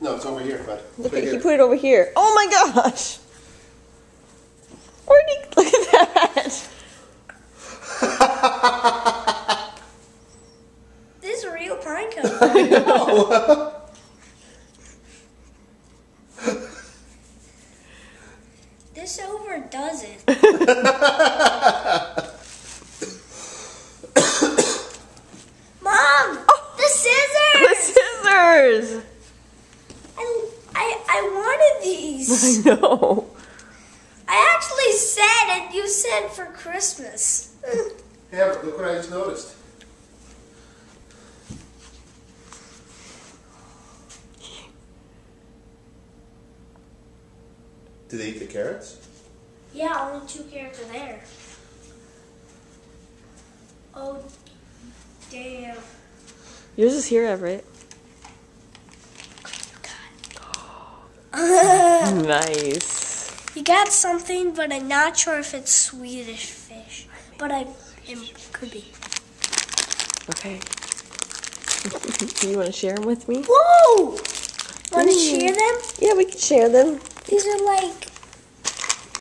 No, it's over here, bud. Look at, he put it over here. Oh my gosh! Where'd he, look at that! This is a real pine cone. I know. This overdoes it. Mom! The scissors! The scissors! I wanted these. I know. I actually said it. You said for Christmas. Yeah, but look what I just noticed. Did they eat the carrots? Yeah, only 2 carrots are there. Oh, damn. Yours is here, Everett. Nice. You got something, but I'm not sure if it's Swedish fish. But it could be. Okay. You want to share them with me? Whoa! Want to share them? Yeah, we can share them. These are like